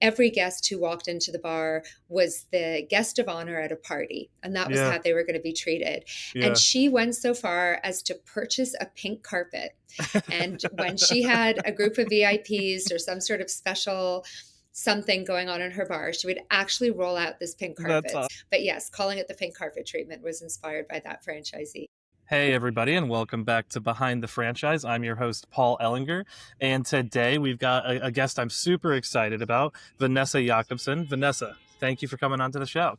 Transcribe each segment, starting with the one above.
every guest who walked into the bar was the guest of honor at a party, and that was Yeah. how they were going to be treated. And Yeah. she went so far as to purchase a pink carpet. And when she had a group of VIPs or some sort of special something going on in her bar, she would actually roll out this pink That's carpet. But yes, calling it the pink carpet treatment was inspired by that franchisee. Hey, everybody, and welcome back to Behind the Franchise. I'm your host, Paul Ehlinger, and today we've got a guest I'm super excited about, Vanessa Yakobson. Vanessa, thank you for coming onto the show.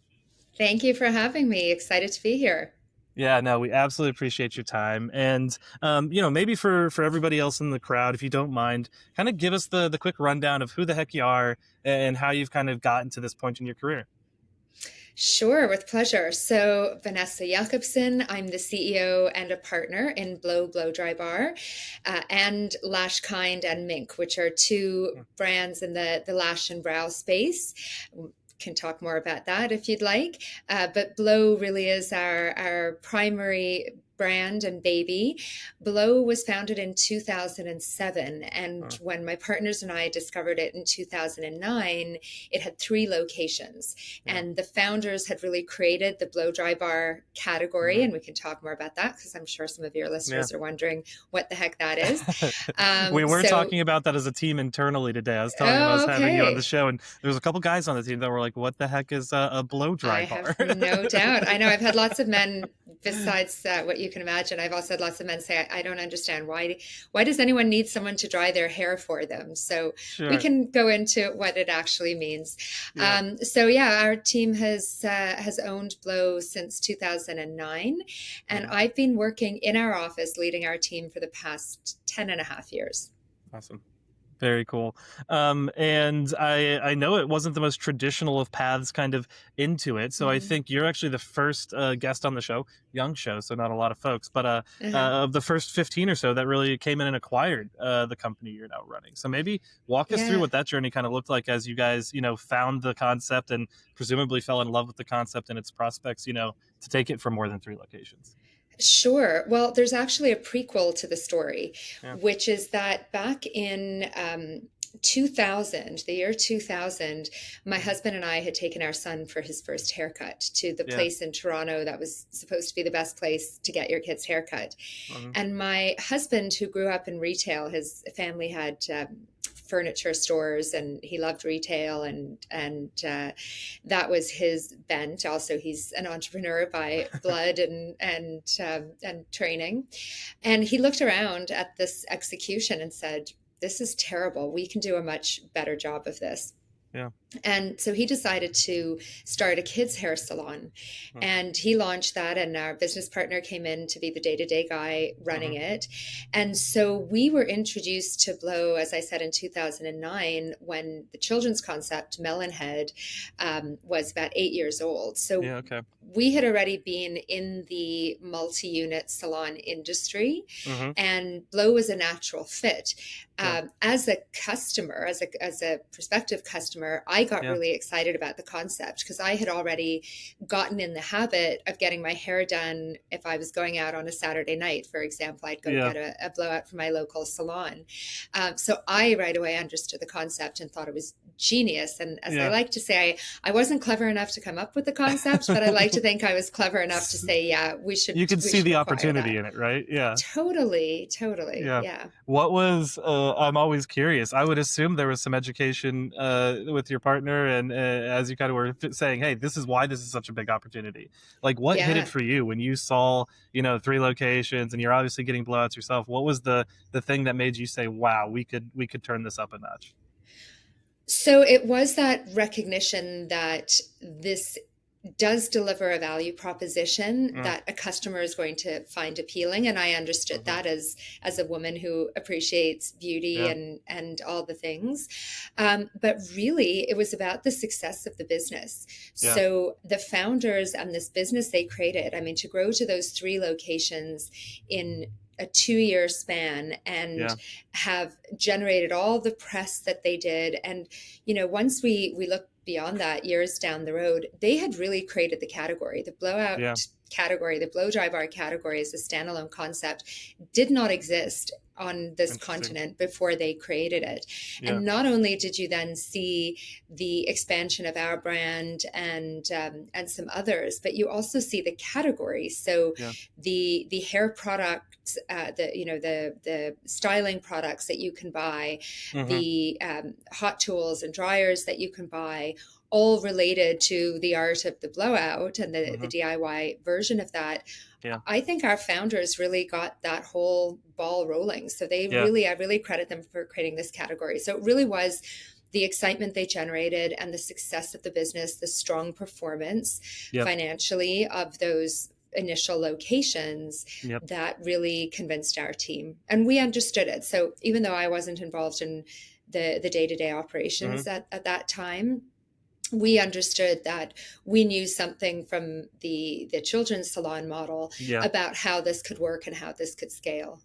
Thank you for having me. Excited to be here. Yeah, no, we absolutely appreciate your time. And, maybe for everybody else in the crowd, if you don't mind, kind of give us the quick rundown of who the heck you are and how you've kind of gotten to this point in your career. Sure, with pleasure. So, Vanessa Yakobson, I'm the CEO and a partner in Blo Blow Dry Bar and LashKind and MINK, which are two brands in the lash and brow space. Can talk more about that if you'd like. But Blo really is our primary brand and baby. Blo was founded in 2007. And when my partners and I discovered it in 2009, it had 3 locations. Yeah. And the founders had really created the blow dry bar category. Mhm. And we can talk more about that because I'm sure some of your Yeah. listeners are wondering what the heck that is. We were So, talking about that as a team internally today. I was telling him I was oh, having you on the okay. show, and there was a couple guys on the team that were like, "What the heck is a blow dry I bar?" have no doubt. I know I've had lots of men, besides what you can imagine. I've also had lots of men say, I don't understand why does anyone need someone to dry their hair for them? So we Sure. can go into what it actually means. Yeah. So yeah, our team has owned Blow since 2009, and Mhm. I've been working in our office leading our team for the past 10 and a half years. Awesome. Very cool. And I know it wasn't the most traditional of paths kind of into it. So I Mm. think you're actually the first guest on the show, young show, so not a lot of folks, but Uh-huh. of the first 15 or so that really came in and acquired the company you're now running. So maybe walk us through Yeah. what that journey kind of looked like as you guys, found the concept and presumably fell in love with the concept and its prospects, to take it for more than 3 locations. Sure. Well, there's actually a prequel to the story, Yeah. which is that back in 2000, the year 2000, my Mhm. husband and I had taken our son for his first haircut to the Yeah. place in Toronto that was supposed to be the best place to get your kid's haircut. Mhm. And my husband, who grew up in retail, his family had furniture stores, and he loved retail, and that was his bent. Also, he's an entrepreneur by blood and training. And he looked around at this execution and said, "This is terrible. We can do a much better job of this." Yeah. And so he decided to start a kids' hair salon. And he launched that, and our business partner came in to be the day to day guy running Mhm. it. And so we were introduced to Blow, as I said, in 2009, when the children's concept, Melonhead, was about 8 years old. So Yeah. Okay. we had already been in the multi unit salon industry, Hmm. and Blow was a natural fit. Yeah. As a customer, as a prospective customer, I got Yeah. really excited about the concept because I had already gotten in the habit of getting my hair done. If I was going out on a Saturday night, for example, I'd go Yeah. get a blowout from my local salon. So I right away understood the concept and thought it was genius. And as I Yeah. like to say, I wasn't clever enough to come up with the concept, but I like to think I was clever enough to say, yeah, we should You can we see should the acquire opportunity that. in it, right? Yeah. Totally, totally, Yeah. yeah. What was, I'm always curious. I would assume there was some education with your partner, and as you kind of were saying, hey, this is why this is such a big opportunity. Like, what hit it Yeah. for you when you saw, 3 locations, and you're obviously getting blowouts yourself? What was the thing that made you say, wow, we could turn this up a notch? So it was that recognition that this does deliver a value proposition Mm, that a customer is going to find appealing. And I understood mhm. that as a woman who appreciates beauty Yeah. and all the things. But really, it was about the success of the business. Yeah. So the founders and this business they created, I mean, to grow to those 3 locations in a 2 year span and Yeah. have generated all the press that they did. And, once we look beyond that, years down the road, they had really created the category. The blowout Yeah. category, the blow dry bar category as a standalone concept, did not exist on this Interesting. continent before they created it. Yeah. And not only did you then see the expansion of our brand and some others, but you also see the category. So Yeah. the hair products, the styling products that you can buy, Mm-hmm. the hot tools and dryers that you can buy, all related to the art of the blowout and the Mm-hmm. DIY version of that. Yeah. I think our founders really got that whole ball rolling. So Yeah. I really credit them for creating this category. So it really was the excitement they generated and the success of the business, the strong performance Yep. financially of those initial locations Yep. that really convinced our team. And we understood it. So even though I wasn't involved in the day-to-day Mm-hmm. operations at that time, we understood that we knew something from the children's salon model Yeah. about how this could work and how this could scale.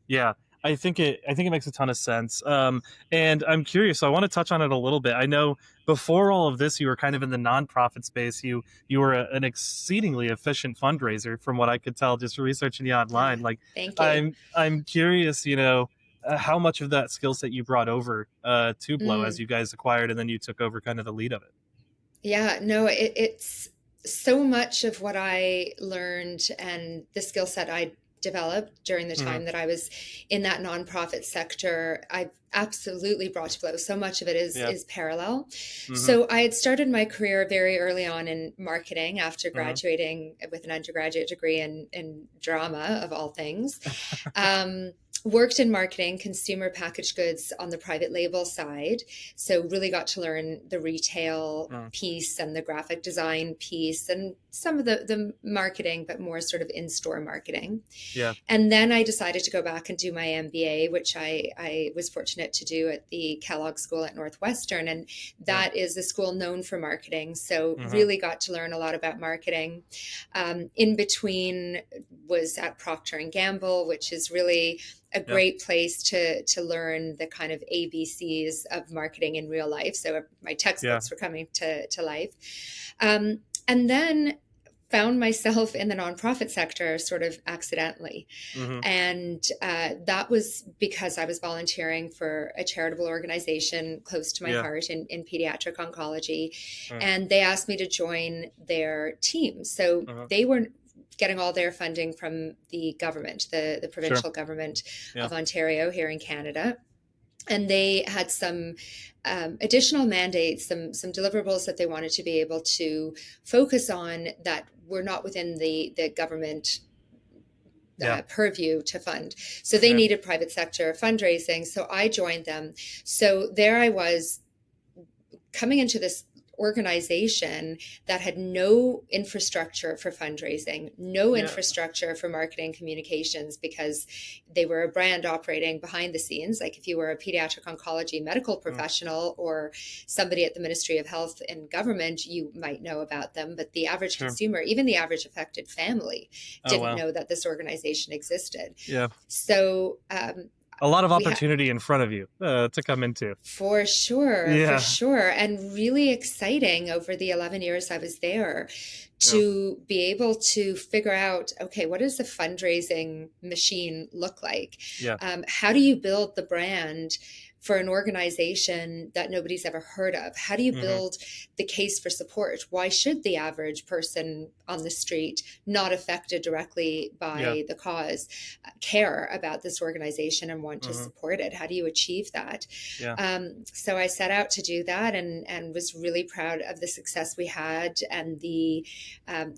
Yeah, I think it makes a ton of sense. And I'm curious. So I want to touch on it a little bit. I know before all of this, you were kind of in the nonprofit space. You were an exceedingly efficient fundraiser, from what I could tell, just researching you online. Like, Thank you. I'm curious. How much of that skill set you brought over to Blow as Mm. you guys acquired, and then you took over kind of the lead of it. Yeah, no, it's so much of what I learned and the skill set I developed during the Hmm. time that I was in that nonprofit sector. I've absolutely brought to Blow. So much of it Yeah. is parallel. Hmm. So I had started my career very early on in marketing after Hmm. graduating with an undergraduate degree in drama, of all things. Um, Worked in marketing, consumer packaged goods on the private label side. So really got to learn the retail Hmm. piece and the graphic design piece and some of the marketing, but more sort of in-store marketing. Yeah. And then I decided to go back and do my MBA, which I was fortunate to do at the Kellogg School at Northwestern. And Yeah. that is a school known for marketing. So Hmm. really got to learn a lot about marketing. In between was at Procter and Gamble, which is really a Yeah. great place to learn the kind of ABCs of marketing in real life. So my Yeah. textbooks were coming to life. And then found myself in the nonprofit sector sort of accidentally. Hmm. And that was because I was volunteering for a charitable organization close to my Yeah. heart in pediatric oncology. Hmm. And they asked me to join their team. So Hmm. they were getting all their funding from the government, the Sure. provincial government Yeah. of Ontario here in Canada. And they had some additional mandates, some deliverables that they wanted to be able to focus on that were not within the government Yeah. purview to fund. So they Yeah. needed private sector fundraising. So I joined them. So there I was coming into this organization that had no infrastructure for fundraising, no Yeah. infrastructure for marketing communications, because they were a brand operating behind the scenes. Like if you were a pediatric oncology medical Mm. professional or somebody at the Ministry of Health in government, you might know about them. But the average Sure. consumer, even the average affected family, Oh didn't wow. know that this organization existed. Yeah. So A lot of we had opportunity in front of you to come into. for Yeah. sure. And really exciting over the 11 years I was there Yeah. to be able to figure out, okay, what does the fundraising machine look like? Yeah. How do you build the brand for an organization that nobody's ever heard of? How do you Hmm. build the case for support? Why should the average person on the street, not affected directly Yeah. by the cause, care about this organization and want to Hmm. support it? How do you achieve that? Yeah. So I set out to do that, and was really proud of the success we had and the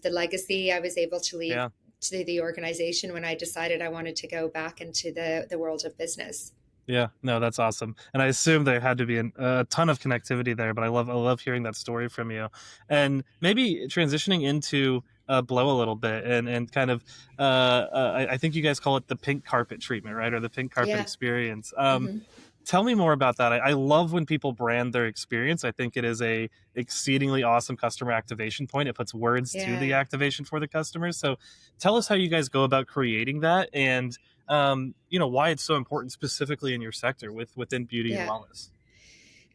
legacy I was able to leave Yeah. to the organization when I decided I wanted to go back into the world of business. Yeah. No, that's awesome. And I assume there had to be a ton of connectivity there, but I love hearing that story from you. And maybe transitioning into Blow a little bit and kind of I think you guys call it the pink carpet treatment, right? Or the pink carpet Yeah. experience. Hmm. Tell me more about that. I love when people brand their experience. I think it is a exceedingly awesome customer activation point. It puts words to the Yeah. activation for the customers. So tell us how you guys go about creating that and why it's so important specifically in your sector within beauty and Yeah. wellness.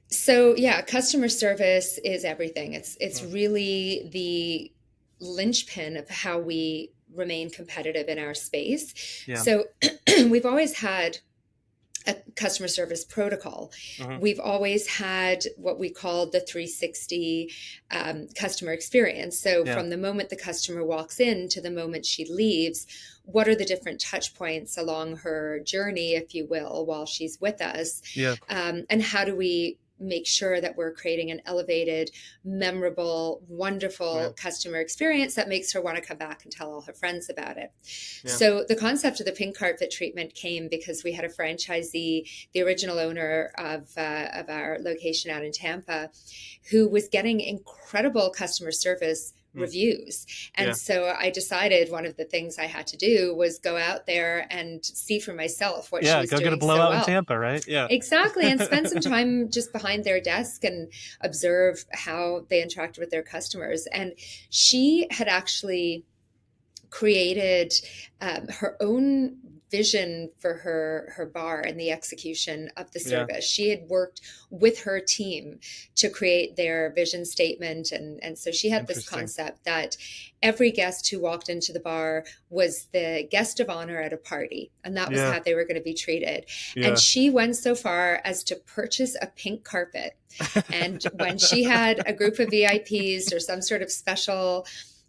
So yeah, customer service is everything. It's Mm. really the linchpin of how we remain competitive in our space. Yeah. So we've always had a customer service protocol. Hmm. We've always had what we call the 360 customer experience. So Yeah. from the moment the customer walks in to the moment she leaves, what are the different touch points along her journey, if you will, while she's with us? Yeah. And how do we make sure that we're creating an elevated, memorable, Yeah. wonderful customer experience that makes her want to come back and tell all her friends about it? Yeah. So the concept of the pink carpet treatment came because we had a franchisee, the original owner of our location out in Tampa, who was getting incredible customer service Mm. reviews. And Yeah. so I decided one of the things I had to do was go out there and see for myself what she Yeah. was Go get a doing so blowout in well. Tampa, right? Yeah. Exactly. And spend some time just behind their desk and observe how they interact with their customers. And she had actually created her own vision for her bar and the execution of the Yeah. service. She had worked with her team to create their vision statement. And so she had this Interesting. concept that every guest who walked into the bar was the guest of honor at a party. And that was Yeah. how they were going to be treated. And Yeah. she went so far as to purchase a pink carpet. And when she had a group of VIPs or some sort of special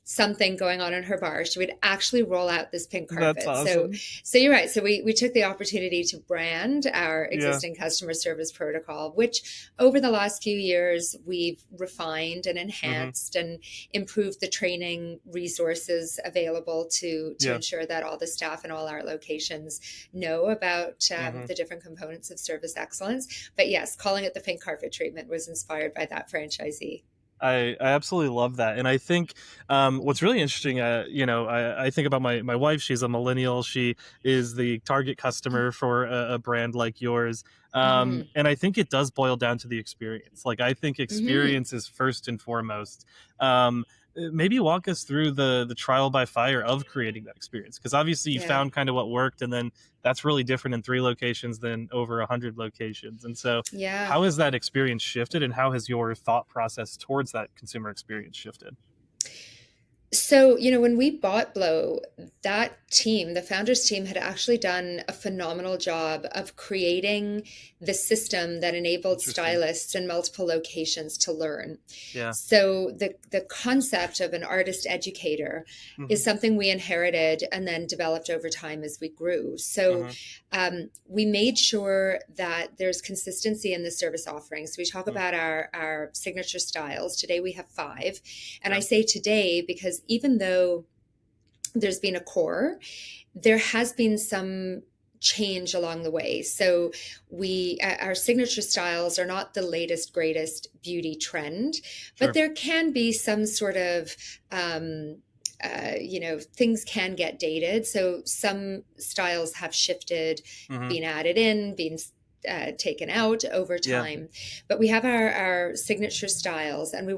something going on in her bar, she would actually roll out this pink That's carpet. So, awesome. so you're right. So we took the opportunity to brand our Yeah. existing customer service protocol, which over the last few years we've refined and Hmm. enhanced and improved the training resources available to Yeah. ensure that all the staff in all our locations know about Hmm. the different components of service excellence. But yes, calling it the pink carpet treatment was inspired by that franchisee. I absolutely love that. And I think what's really interesting, I think about my wife. She's a millennial. She is the target customer for a brand like yours. Mm-hmm. And I think it does boil down to the experience. Like, I think Mm-hmm. experience is first and foremost. Um, Maybe walk us through the trial by fire of creating that experience. Because obviously you Yeah. found kind of what worked, and then that's really different in 3 locations than over 100 locations. And so Yeah. how has that experience shifted, and how has your thought process towards that consumer experience shifted? So, when we bought Blow, that team, the founders team, had actually done a phenomenal job of creating the system that enabled Interesting. stylists in multiple locations to learn. Yeah. So the concept of an artist educator Hmm. is something we inherited and then developed over time as we grew. So Hmm. we made sure that there's consistency in the service offerings. We talk about our signature styles. Today we have 5. And I Yeah. say today because even though there's been a core, there has been some change along the way. So our signature styles are not the latest greatest beauty trend, but Sure. there can be some sort of things can get dated. So some styles have shifted, Hmm. been added in, been taken out over Yeah. time. But we have our signature styles, and we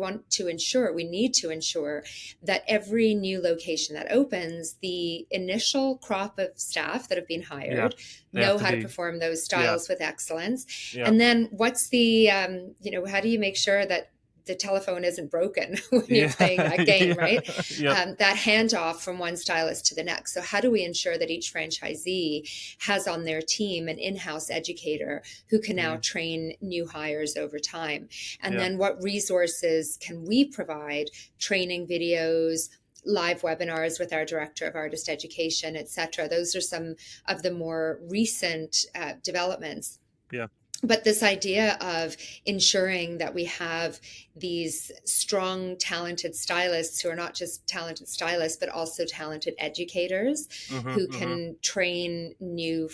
need to ensure that every new location that opens, the initial crop of staff that have been Yeah. hired They have know to how to be. perform those Yeah. styles with excellence. Yeah. And then what's the, how do you make sure that the telephone isn't broken when you're Yeah. playing that game, Yeah. right? Yep. That handoff from one stylist to the next. So, how do we ensure that each franchisee has on their team an in house educator who can now Hmm. train new hires over time? And Yeah. then, what resources can we provide? Training videos, live webinars with our director of artist education, etc. Those are some of the more recent developments. Yeah. But this idea of ensuring that we have these strong, talented stylists who are not just talented stylists, but also talented educators Hmm. who Hmm. can train new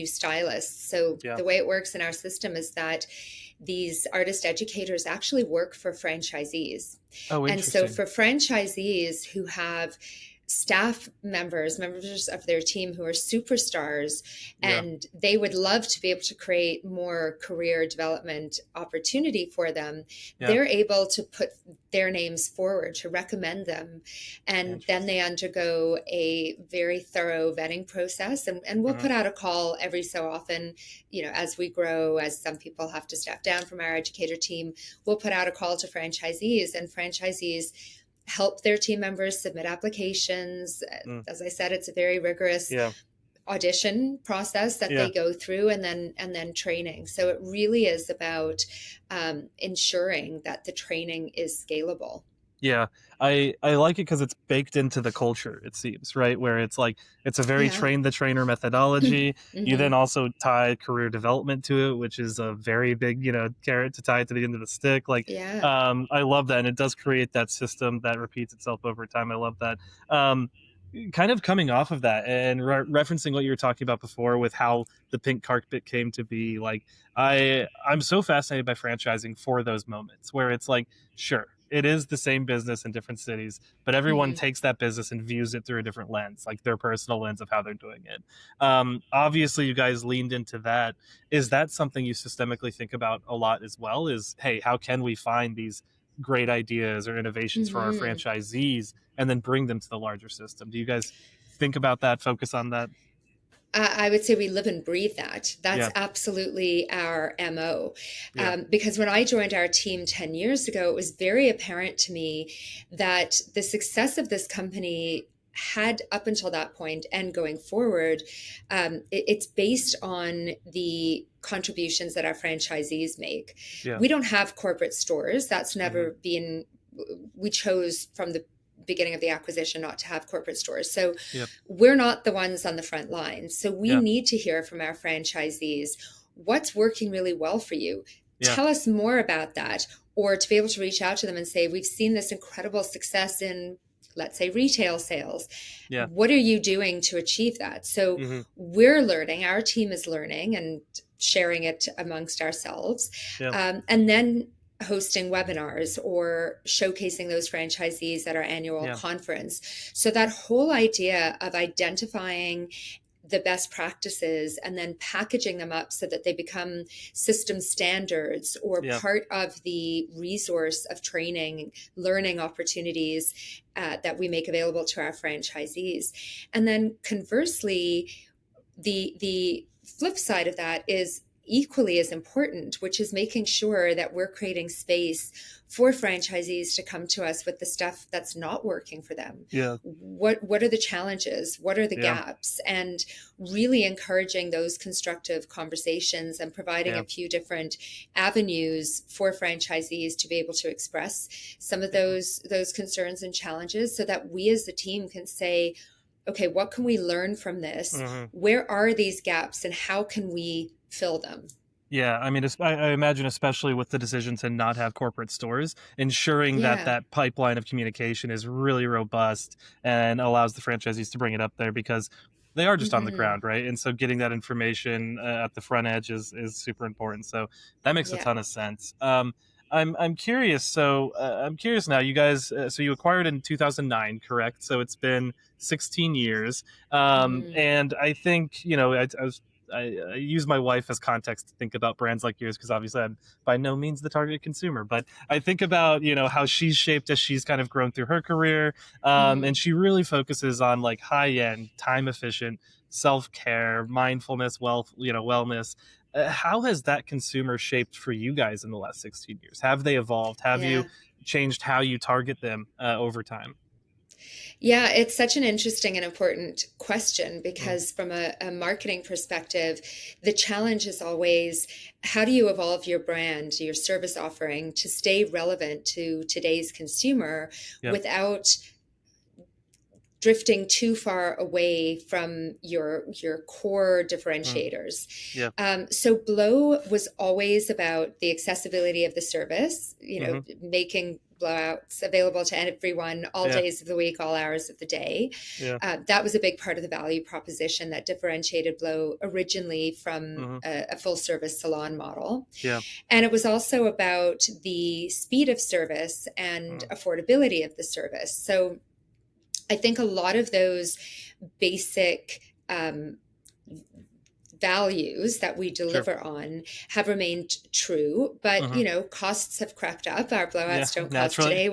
stylists. So Yeah. the way it works in our system is that these artist educators actually work for franchisees. Oh, And so interesting. for franchisees who have staff members of their team who are superstars, Yeah. and they would love to be able to create more career development opportunity for them, Yeah. they're able to put their names forward to recommend them, and then Interesting. they undergo a very thorough vetting process, and we'll Hmm. put out a call every so often, as we grow, as some people have to step down from our educator team, we'll put out a call to franchisees, and franchisees help their team members submit applications. Mm. As I said, it's a very rigorous Yeah. audition process that they Yeah. go through, and then training. So it really is about ensuring that the training is scalable. Yeah, I like it because it's baked into the culture, it seems, right? Where it's like it's a very Yeah. train the trainer methodology. You Hmm. then also tie career development to it, which is a very big, carrot to tie to the end of the stick. Like, Yeah. I love that, and it does create that system that repeats itself over time. I love that. Um, Kind of coming off of that and referencing what you were talking about before with how the pink carpet came to be, like I'm so fascinated by franchising for those moments where it's like, sure, it is the same business in different cities, but everyone Hmm. takes that business and views it through a different lens, like their personal lens of how they're doing it. Obviously you guys leaned into that. Is that something you systemically think about a lot as well? Is, hey, how can we find these great ideas or innovations for our Hmm. franchisees and then bring them to the larger system? Do you guys think about that, focus on that? I would say we live and breathe that. That's Yeah. absolutely our MO. Yeah. Because when I joined our team 10 years ago, it was very apparent to me that the success of this company had up until that point and going forward, it's based on the contributions that our franchisees make. Yeah. We don't have corporate stores. That's Hmm. never been, we chose from the beginning of the acquisition not to have corporate stores. So Yep. we're not the ones on the front lines. So we Yeah. need to hear from our franchisees what's working really well for you. Yeah. Tell us more about that, or to be able to reach out to them and say, we've seen this incredible success in, let's say, retail sales. Yeah. What are you doing to achieve that? So Hmm. we're learning, our team is learning and sharing it amongst ourselves. Yeah. And then hosting webinars or showcasing those franchisees at our annual Yeah. conference. So that whole idea of identifying the best practices and then packaging them up so that they become system standards or Yeah. part of the resource of training, learning opportunities that we make available to our franchisees. And then conversely, the flip side of that is equally as important, which is making sure that we're creating space for franchisees to come to us with the stuff that's not working for them. Yeah. What are the challenges? What are the Yeah. gaps? And really encouraging those constructive conversations and providing a Yeah. few different avenues for franchisees to be able to express some of Yeah. those concerns and challenges so that we as the team can say, okay, what can we learn from this? Hmm. Where are these gaps and how can we fill them? Yeah, I mean, I imagine, especially with the decision to not have corporate stores, ensuring that Yeah. that pipeline of communication is really robust and allows the franchisees to bring it up there because they are just on the Hmm. ground, right? And so getting that information at the front edge is super important. So that makes a Yeah. ton of sense. I'm curious. So I'm curious now. You guys, so you acquired in 2009, correct? So it's been 16 years, Hmm. and I think I use my wife as context to think about brands like yours because obviously I'm by no means the target consumer, but I think about how she's shaped as she's kind of grown through her career, Hmm. and she really focuses on like high end, time efficient self care, mindfulness, wellness. How has that consumer shaped for you guys in the last 16 years? Have they evolved? Have you Yeah. changed how you target them over time? Yeah, it's such an interesting and important question Mm, because, from a marketing perspective, the challenge is always how do you evolve your brand, your service offering to stay relevant to today's consumer yep. without drifting too far away from your core Mm, differentiators. yep. So Blow was always about the accessibility of the service, Hmm. making blowouts available to everyone all Yeah. days of the week, all hours of the day. Yeah. That was a big part of the value proposition that differentiated Blow originally from Hmm. a full service salon model. Yeah. And it was also about the speed of service and Mm, affordability of the service. So I think a lot of those basic values that we sure. deliver on have remained true, but Hmm. costs have crept up. Our Yeah. blowouts don't cost Naturally. today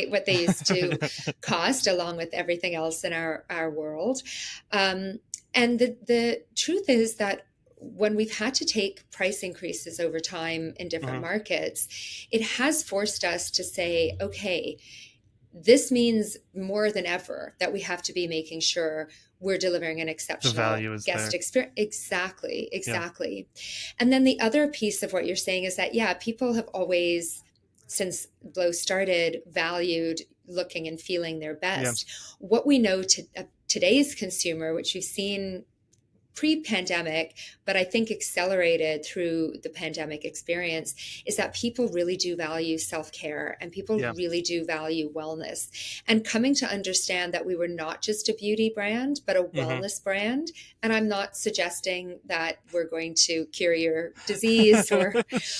what they used to cost, along with everything else in our world. Um, and the truth is that when we've had to take price increases over time in different Hmm. markets, it has forced us to say, okay, this means more than ever that we have to be making sure we're delivering an The exceptional value is guest there. experience. Exactly, Yeah. exactly. And then the other piece of what you're saying is that, yeah, people have always, since Blow started, valued looking and feeling their Yeah. best. What we know to today's consumer, which we've seen pre-pandemic, but I think accelerated through the pandemic experience, is that people really do value self-care and people Yeah. really do value wellness. And coming to understand that we were not just a beauty brand, but a Hmm. wellness brand. And I'm not suggesting that we're going to cure your disease Sure.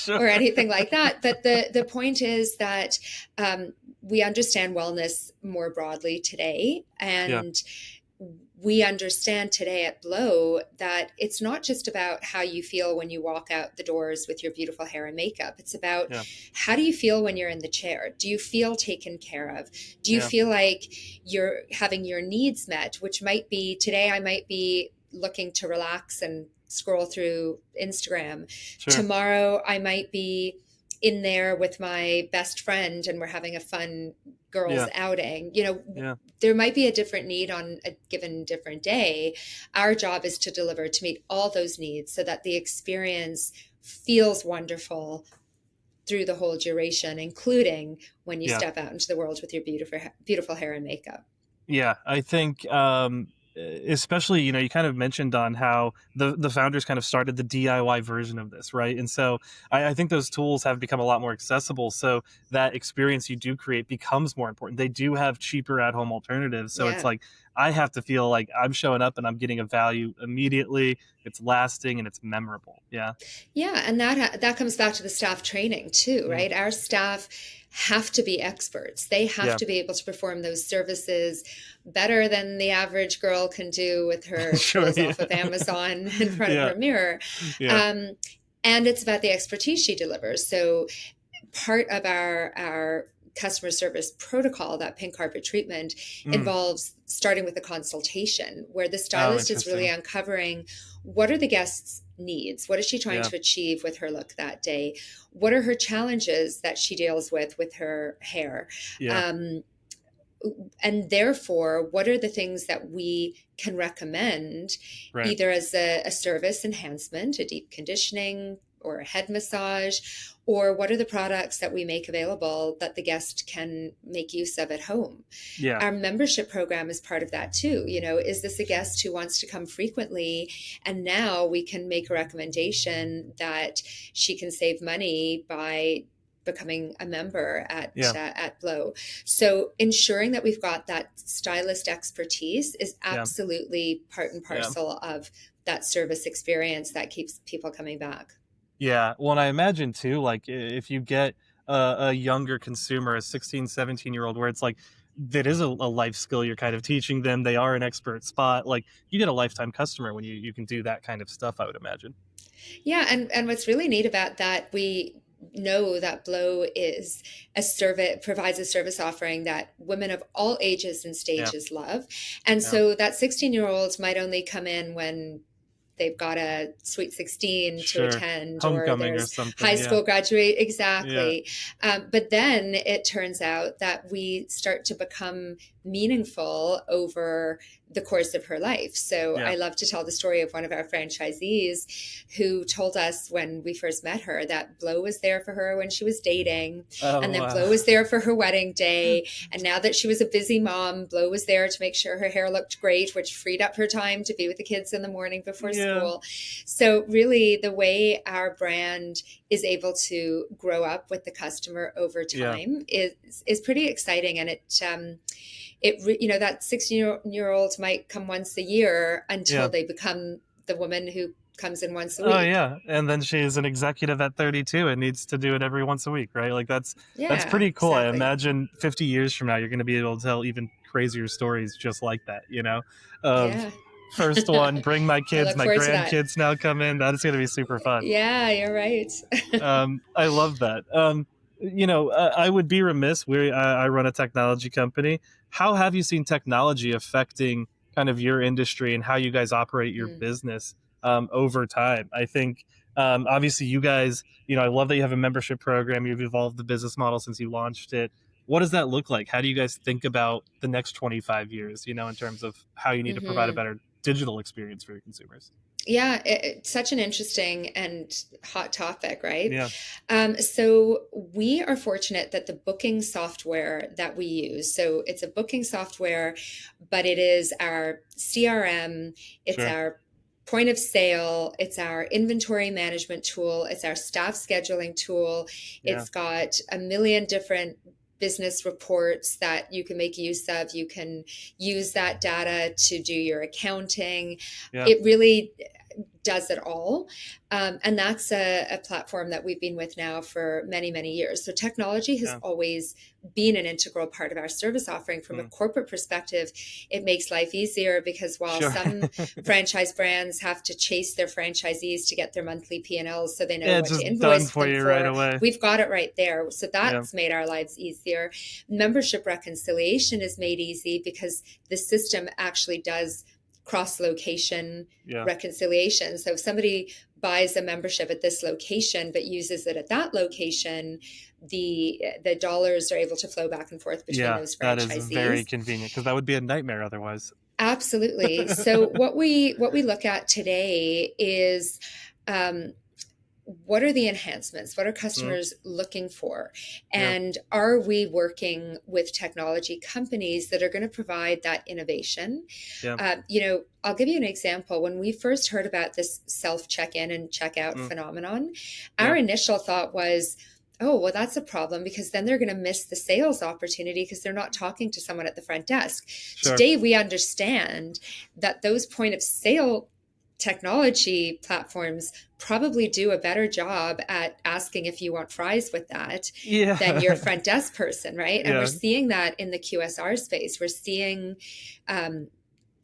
or anything like that. But the point is that we understand wellness more broadly today, Yeah. and we understand today at Blow that it's not just about how you feel when you walk out the doors with your beautiful hair and makeup. It's about Yeah. how do you feel when you're in the chair? Do you feel taken care of? Do you Yeah. feel like you're having your needs met, which might be today, I might be looking to relax and scroll through Instagram. Sure. Tomorrow, I might be in there with my best friend and we're having a fun girls Yeah. outing. Yeah. There might be a different need on a given different day. Our job is to deliver to meet all those needs so that the experience feels wonderful through the whole duration, including when you Yeah. step out into the world with your beautiful hair and makeup. Yeah, I think especially, you kind of mentioned on how the founders kind of started the DIY version of this, right? And so I think those tools have become a lot more accessible. So that experience you do create becomes more important. They do have cheaper at home alternatives. So it's Yeah. like I have to feel like I'm showing up and I'm getting a value immediately. It's lasting and it's memorable. Yeah. Yeah, and that comes back to the staff training too, Mm. right? Our staff have to be experts. They have Yeah. to be able to perform those services better than the average girl can do with her Sure. clothes Yeah. off of Amazon in front of Yeah. her mirror. Yeah. Um, and it's about the expertise she delivers. So part of our customer service protocol, that pink carpet treatment, Mm. involves starting with a consultation where the Oh, stylist is really interesting. uncovering what are the guest's needs, what is she trying Yeah. to achieve with her look that day, what are her challenges that she deals with her hair, Yeah. um, and therefore what are the things that we can recommend Right. either as a service enhancement, a deep conditioning or a head massage, or what are the products that we make available that the guest can make use of at home. Yeah. Our membership program is part of that too. Is this a guest who wants to come frequently, and now we can make a recommendation that she can save money by becoming a member Yeah. at Blow. So ensuring that we've got that stylist expertise is Yeah. absolutely part and Yeah. parcel of that service experience that keeps people coming back. Yeah. Well, and I imagine too, like if you get a younger consumer, a 16, 17-year-old, where it's like, that is a life skill you're kind of teaching them. They are an expert spot. Like you get a lifetime customer when you can do that kind of stuff, I would imagine. Yeah, and what's really neat about that, we know that Blow is a service, provides a service offering that women of all ages and Yeah. stages love. And Yeah. so that 16-year-old might only come in when they've got a sweet 16 to Sure. attend, or Homecoming or there's high something. Yeah. school graduate. Yeah. Exactly. But then it turns out that we start to become meaningful over the course of her life. So Yeah. I love to tell the story of one of our franchisees who told us when we first met her that Blow was there for her when she was dating, Oh, and then wow. Blow was there for her wedding day. And now that she was a busy mom, Blow was there to make sure her hair looked great, which freed up her time to be with the kids in the morning before Yeah. school. So really the way our brand is able to grow up with the customer over Yeah. time is pretty exciting. And that 16-year-old might come once a year until Yeah. they become the woman who comes in once a Oh, week. yeah. And then she's an executive at 32 and needs to do it every once a week, right? Like that's Yeah, pretty cool. I exactly. imagine 50 years from now, you're going to be able to tell even crazier stories just like that, of Yeah. first one, bring my I kids, look my forward to that. grandkids now come in. That is going to be super fun. Yeah, you're right. I love that. I would be remiss. I run a technology company. How have you seen technology affecting kind of your industry and how you guys operate your Mm. business over time? I think obviously you guys, I love that you have a membership program. You've evolved the business model since you launched it. what does that look like? How do you guys think about the next 25 years, in terms of how you need to provide a Hmm. better digital experience for your consumers? Yeah, it's such an interesting and hot topic, right? Yeah, So we are fortunate that the booking software that we use, so it's a booking software, but it is our CRM, it's sure. our point of sale, it's our inventory management tool, it's our staff scheduling tool. Yeah, It's got a million different business reports that you can make use of. You can use that data to do your accounting. yeah, It really does it all. And that's a platform that we've been with now for many, many years. So technology has yeah. always been an integral part of our service offering. From a Mm, corporate perspective, it makes life easier because while sure. some franchise brands have to chase their franchisees to get their monthly P&Ls so they know Yeah, what it's to just done invoice for them you right for, away. we've got it right there. So Yeah, that's made our lives easier. Membership reconciliation is made easy because the system actually does cross location yeah. reconciliation. So if somebody buys a membership at this location but uses it at that location, the dollars are able to flow back and forth between Yeah, those that is very franchisees. convenient because that would be a nightmare otherwise. Absolutely. So what we look at today is, um, what are the enhancements? What are Mm, customers looking for? yeah, And are we working with technology companies that are going to provide that innovation? yeah. I'll give you an example. When we first heard about this self check in and check out Mm, phenomenon, our yeah, initial thought was, oh, well, that's a problem because then they're going to miss the sales opportunity because they're not talking to someone at the front desk. sure. Today, we understand that those point of sale technology platforms probably do a better job at asking if you want fries with that than your Yeah, front desk person, right? And we're yeah, seeing that in the QSR space. We're seeing um,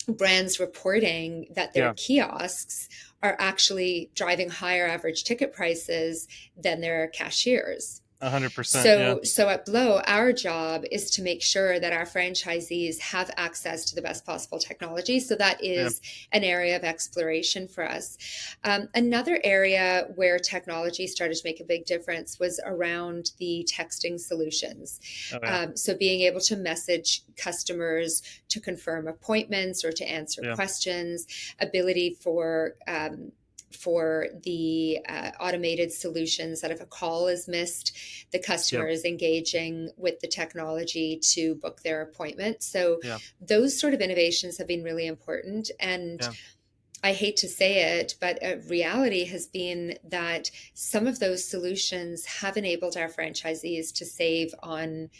brands reporting that their yeah. kiosks are actually driving higher average ticket prices than their cashiers. 100%. Yeah, So at Blow, our job is to make sure that our franchisees have access to the best possible technology. So that yeah. is an area of exploration for us. Another area where technology started to make a big difference was around the texting solutions. Oh yeah, So being able to message customers to confirm appointments or to answer yeah, questions, ability for the automated solutions that if a call is missed, the yeah, customer is engaging with the technology to book their appointment. So yeah, those sort of innovations have been really important. And yeah. I hate to say it, but a reality has been that some of those solutions have enabled our franchisees to save on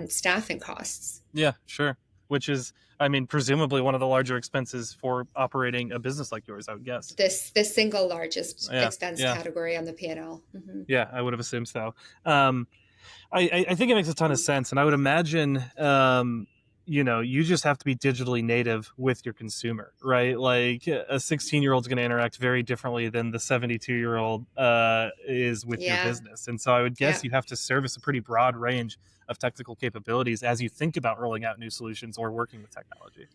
staffing costs. Yeah, sure. Which is, I mean, presumably one of the larger expenses for operating a business like yours, I would guess. The single largest Yeah, expense yeah, category on the P&L. Mm-hmm. yeah. I would have assumed so. Um, I think it makes a ton of sense, and I would imagine, you just have to be digitally native with your consumer, right? Like a 16-year-old is going to interact very differently than the 72-year-old is with your Yeah, business, and so I would yeah. guess you have to service a pretty broad range of technical capabilities as you think about rolling out new solutions or working with technology.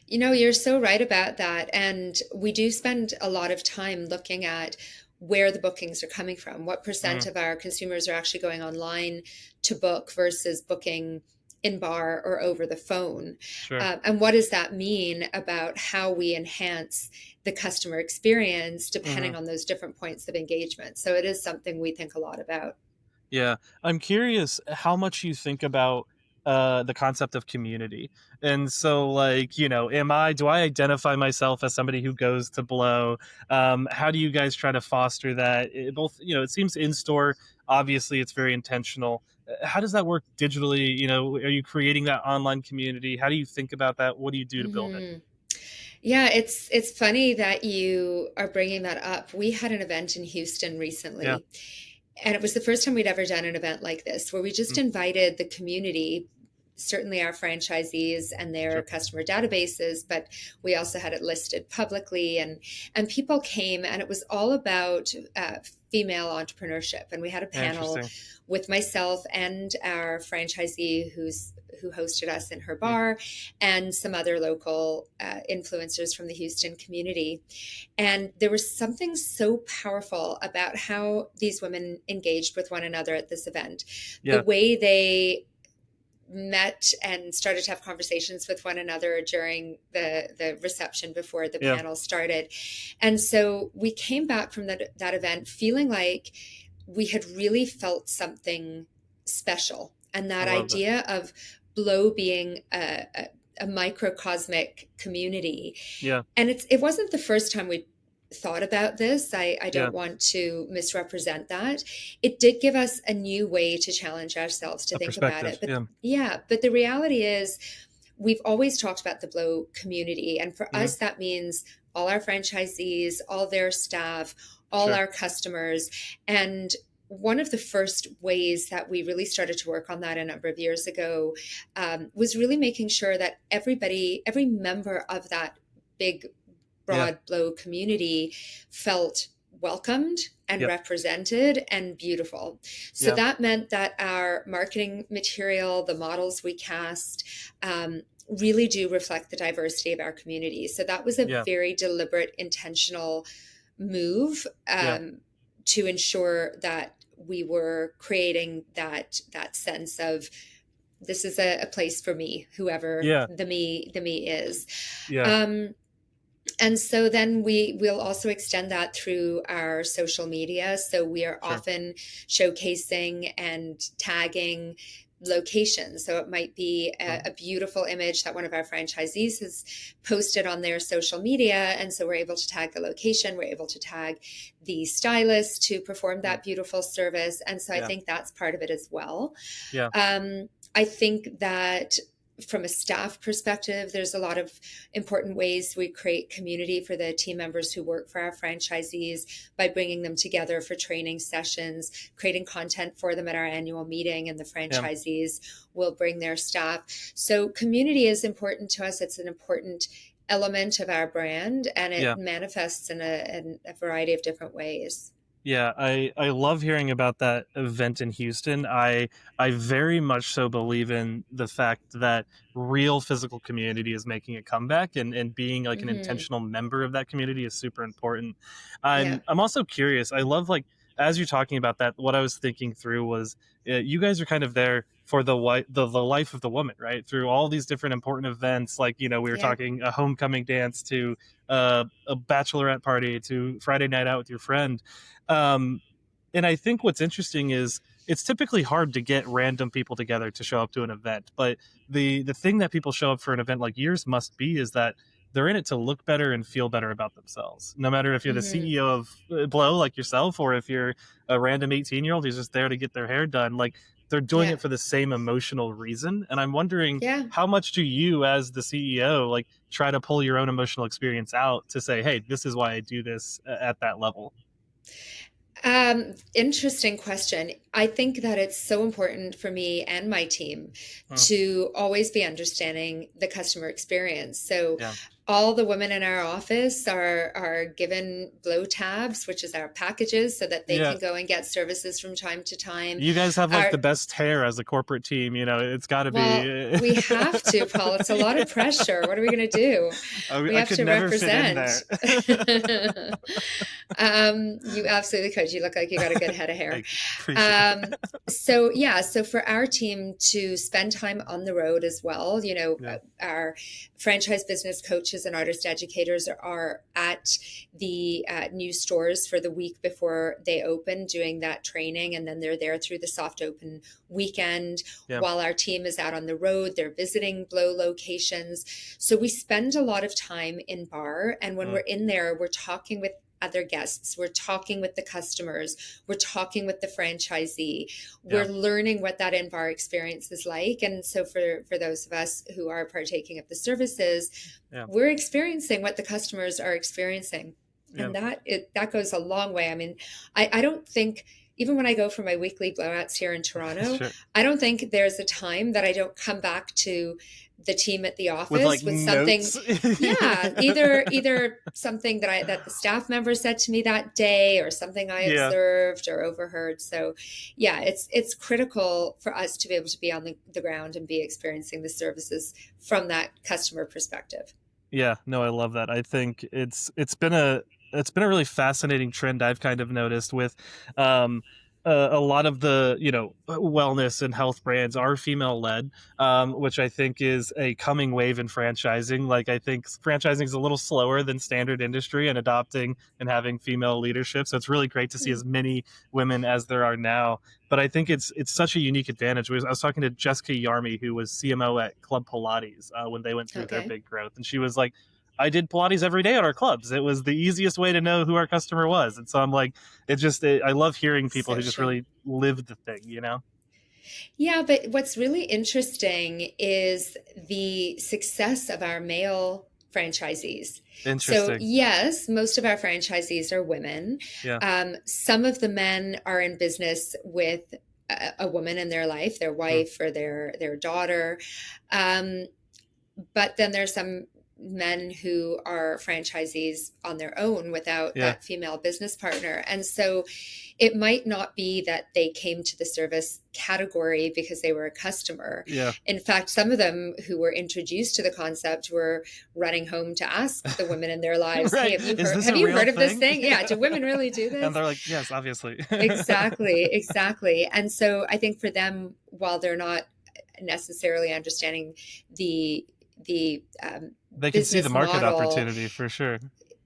You're so right about that. And we do spend a lot of time looking at where the bookings are coming from. What percent Mm, of our consumers are actually going online to book versus booking in bar or over the phone? sure. And what does that mean about how we enhance the customer experience Hmm. depending on those different points of engagement? So it is something we think a lot about. Yeah, I'm curious how much you think about the concept of community. And so, like, do I identify myself as somebody who goes to Blow? How do you guys try to foster that? Both, it seems in store. Obviously, it's very intentional. How does that work digitally? Are you creating that online community? How do you think about that? What do you do to build it? Hmm. Yeah, it's funny that you are bringing that up. We had an event in Houston Yeah. recently, and it was the first time we'd ever done an event like this, where we just Mm, invited the community, certainly our franchisees and their sure. customer databases, but we also had it listed publicly, and people came, and it was all about female entrepreneurship. And we had a panel Interesting. with myself and our franchisee who hosted us in her Mm, bar, and some other local influencers from the Houston community. And there was something so powerful about how these women engaged with one another at this event. The yeah. way they met and started to have conversations with one another during the reception before the Yeah. panel started. And so we came back from that event feeling like we had really felt something special. And I that love that. idea of Blo being a microcosmic community. Yeah. And it wasn't the first time we thought about this. I Yeah. don't want to misrepresent that. It did give us a new way to challenge ourselves to A think about it. perspective. But Yeah. yeah, but the reality is we've always talked about the Blo community. And for Hmm. us, that means all our franchisees, all their staff, all Sure. our customers. And one of the first ways that we really started to work on that a number of years ago was really making sure that every member of that big, Yeah. broad Blo community felt welcomed and Yep. represented and beautiful. So Yeah. that meant that our marketing material, the models we cast, really do reflect the diversity of our community. So that was a Yeah. very deliberate, intentional move Yeah. to ensure that we were creating that sense of this is a place for me, whoever Yeah. the me is. Yeah. Um, and so then we will also extend that through our social media. So we are Sure. often showcasing and tagging locations. So it might be a beautiful image that one of our franchisees has posted on their social media. And so we're able to tag the location, we're able to tag the stylist to perform Mm. that beautiful service. And so I Yeah. think that's part of it as well. Yeah. I think that from a staff perspective, there's a lot of important ways we create community for the team members who work for our franchisees by bringing them together for training sessions, creating content for them at our annual meeting, and the Yeah. franchisees will bring their staff. So community is important to us. It's an important element of our brand, and it Yeah. manifests in a variety of different ways. Yeah, I love hearing about that event in Houston. I very much so believe in the fact that real physical community is making a comeback, and being like an Hmm. intentional member of that community is super important. Yeah. I'm also curious. I love, like, as you're talking about that, what I was thinking through was, you guys are kind of there for the life of the woman, right? Through all these different important events, like, we were Yeah. talking a homecoming dance to a bachelorette party to Friday night out with your friend. Um, and I think what's interesting is it's typically hard to get random people together to show up to an event. But the thing that people show up for an event like yours must be is that they're in it to look better and feel better about themselves. No matter if you're the Hmm. CEO of Blow like yourself, or if you're a random 18-year-old who's just there to get their hair done, like, they're doing Yeah. it for the same emotional reason. And I'm wondering, Yeah. how much do you, as the CEO, like, try to pull your own emotional experience out to say, hey, this is why I do this at that level? Interesting question. I think that it's so important for me and my team Hmm. to always be understanding the customer experience. So Yeah. all the women in our office are given Blo tabs, which is our packages, so that they Yeah. can go and get services from time to time. You guys have like Our the best hair as a corporate team. It's got to Well, be. we have to, Paul. It's a lot of pressure. What are we going to do? We I have could to never fit in represent. there. You absolutely could. You look like you got a good head of hair. I appreciate Um, so yeah, so for our team to spend time on the road as well, that. our franchise business coaches and artist educators are at the new stores for the week before they open, doing that training, and then they're there through the soft open weekend. Yeah. While our team is out on the road, they're visiting Blo locations. So we spend a lot of time in bar, and when Mm. we're in there, we're talking with other guests, we're talking with the customers, we're talking with the franchisee, we're Yeah. learning what that in-bar experience is like. And so for those of us who are partaking of the services, Yeah. we're experiencing what the customers are experiencing. Yeah. And that goes a long way. I mean, I don't think, even when I go for my weekly blowouts here in Toronto, Sure. I don't think there's a time that I don't come back to the team at the With like office with something. notes. Yeah, either something that the staff member said to me that day, or something I Yeah. observed or overheard. So yeah, it's critical for us to be able to be on the ground and be experiencing the services from that customer perspective. Yeah, no, I love that. I think it's been a really fascinating trend I've kind of noticed with, um a lot of the wellness and health brands are female led, which I think is a coming wave in franchising. Like I think franchising is a little slower than standard industry in adopting and having female leadership. So it's really great to see Hmm. as many women as there are now. But I think it's such a unique advantage. I was talking to Jessica Yarmy, who was CMO at Club Pilates when they went through their Okay. big growth, and she was like, I did Pilates every day at our clubs. It was the easiest way to know who our customer was. And so I'm like, I love hearing people who So just true. really live the thing, you know? Yeah, but what's really interesting is the success of our male franchisees. So, Interesting. yes, most of our franchisees are women. Yeah. Some of the men are in business with a woman in their life, their Mm, wife or their daughter. Um, but then there's some men who are franchisees on their own without yeah. that female business partner. And so it might not be that they came to the service category because they were a customer. Yeah. In fact, some of them who were introduced to the concept were running home to ask the women in their lives, "Hey, Right. Is this have a you real heard of this thing? thing? Yeah, do women really do And this?" they're like, yes, obviously. Exactly, exactly. And so I think for them, while they're not necessarily understanding the the They can see the business market model. opportunity for sure.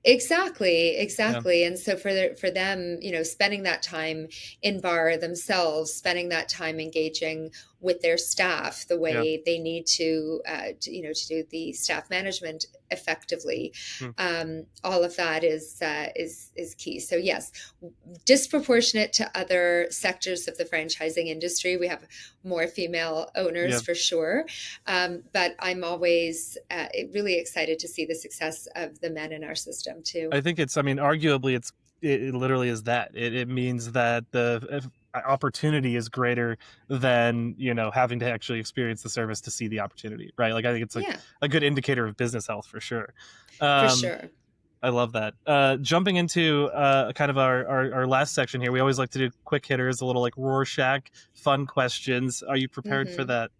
Exactly, Yeah. exactly. And so for them, spending that time in bar themselves, spending that time engaging with their staff the Yeah. way they need to do the staff management effectively. Mm, All of that is key. So yes, disproportionate to other sectors of the franchising industry, we have more female yeah. owners for sure. But I'm always really excited to see the success of the men in our system too. I think I mean, arguably, it literally is that. It means that the opportunity is greater than, having to actually experience the service to see the opportunity, right? Like, I think it's Yeah, a good indicator of business health for sure. for Um, sure. I love that. Jumping into kind of our last section here, we always like to do quick hitters, a little like Rorschach fun questions. Are you prepared for Hmm. that?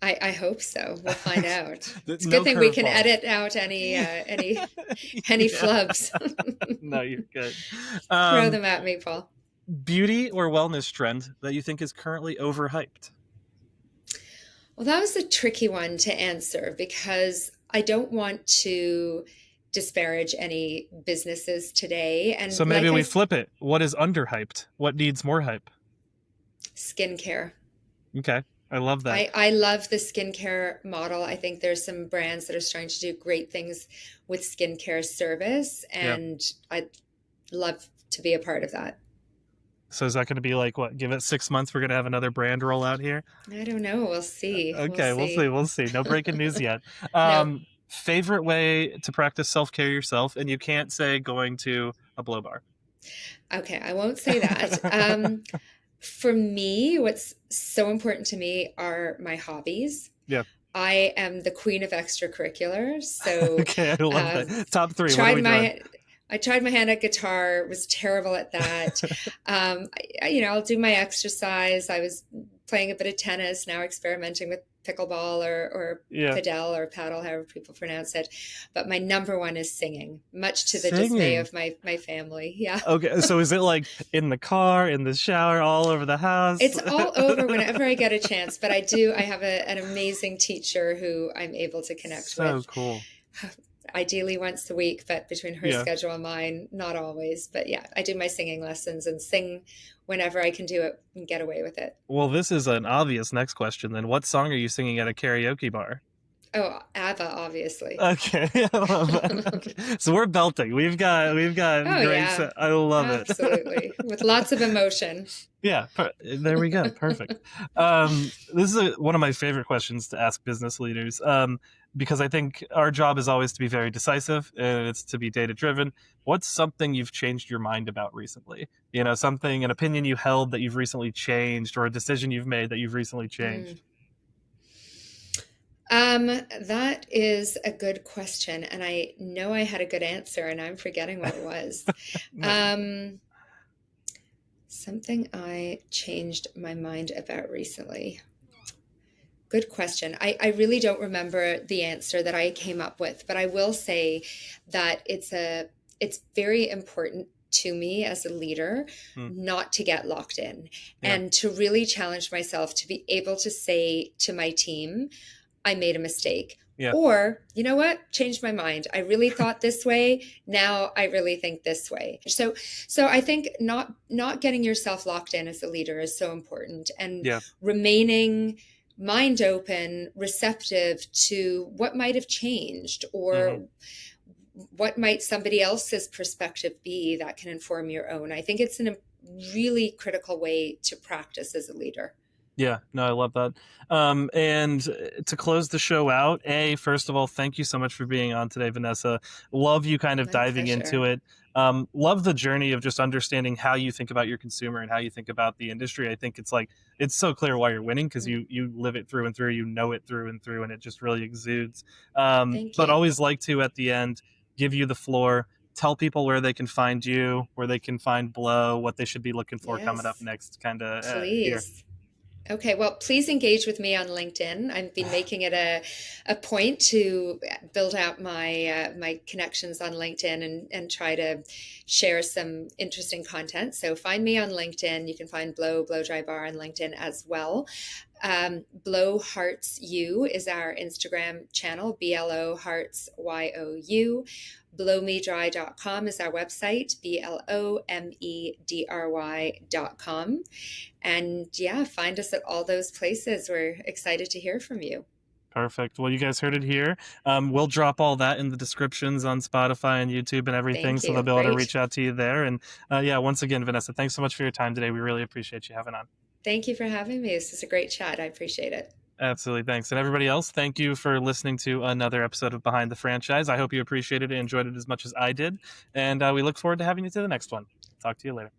I hope so. We'll find out. It's a good No thing we can curveballs. edit out any Yeah. flubs. No, you're good. Throw Um, them at me, Paul. Beauty or wellness trend that you think is currently overhyped? Well, that was a tricky one to answer because I don't want to disparage any businesses today. So And maybe like we flip it. What is underhyped? What needs more hype? skincare. Okay, I love that. I love the skincare model. I think there's some brands that are starting to do great things with skincare service, Yeah. and I'd love to be a part of that. So is that going to be like what? Give it 6 months. We're going to have another brand roll out here. I don't know. We'll see. We'll Okay, we'll see. see. We'll see. No breaking news yet. No. Favorite way to practice self care yourself, and you can't say going to a blow bar. Okay, I won't say that. For me, what's so important to me are my hobbies. Yeah. I am the queen of extracurriculars. So, Okay, I love uh, that. Top three. What are tried we doing? my I tried my hand at guitar, was terrible at that. I'll do my exercise. I was playing a bit of tennis, now experimenting with pickleball or Yeah. padel or paddle, however people pronounce it. But my number one is singing, much to the dismay Singing. of my family. Yeah. Okay, so is it like in the car, in the shower, all over the house? It's all over whenever I get a chance, but I have an amazing teacher who I'm able to connect So with, cool. ideally once a week, but between her Yeah. schedule and mine, not always. But yeah, I do my singing lessons and sing whenever I can do it and get away with it. Well, this is an obvious next question then. What song are you singing at a karaoke bar? Oh, ABBA, obviously. Okay, I love that. Okay. So we're belting. We've got Oh great. yeah, I love it. absolutely, with lots of emotion. Yeah, there we go. Perfect. This is one of my favorite questions to ask business leaders, because I think our job is always to be very decisive and it's to be data driven. What's something you've changed your mind about recently? An opinion you held that you've recently changed, or a decision you've made that you've recently Mm. changed. That is a good question, and I know I had a good answer, and I'm forgetting what it was. No, Um, Something I changed my mind about recently. Good question. I really don't remember the answer that I came up with, but I will say that it's very important to me as a leader Mm. not to get locked in Yeah. and to really challenge myself to be able to say to my team, I made a mistake. Yeah. Or, you know what? Changed my mind. I really thought this way. Now I really think this way. So I think not getting yourself locked in as a leader is so important, and Yeah. remaining mind open, receptive to what might have changed, Hmm. or what might somebody else's perspective be that can inform your own. I think it's a really critical way to practice as a leader. Yeah, no, I love that. And to close the show out, first of all, thank you so much for being on today, Vanessa. Love you kind of My diving into pleasure. it. Love the journey of just understanding how you think about your consumer and how you think about the industry. I think it's like it's so clear why you're winning because you live it through and through, you know it through and through, and it just really exudes. Thank But you. always like to at the end give you the floor. Tell people where they can find you, where they can find Blow, what they should be looking for coming up Yes, next, kind of here. please. Okay, well, please engage with me on LinkedIn. I've been making it a point to build out my connections on LinkedIn, and try to share some interesting content. So find me on LinkedIn. You can find Blow Dry Bar on LinkedIn as well. Blow Hearts You is our Instagram channel, BLO Hearts YOU. Blowmedry.com is our website, BLOMEDRY.com. And yeah, find us at all those places. We're excited to hear from you. Perfect. Well, you guys heard it here. We'll drop all that in the descriptions on Spotify and YouTube and everything, Thank so they'll you. be able to Great. reach out to you there. And yeah, once again, Vanessa, thanks so much for your time today. We really appreciate you having on. Thank you for having me. This is a great chat. I appreciate it. Absolutely. Thanks. And everybody else, thank you for listening to another episode of Behind the Franchise. I hope you appreciated it and enjoyed it as much as I did. And we look forward to having you to the next one. Talk to you later.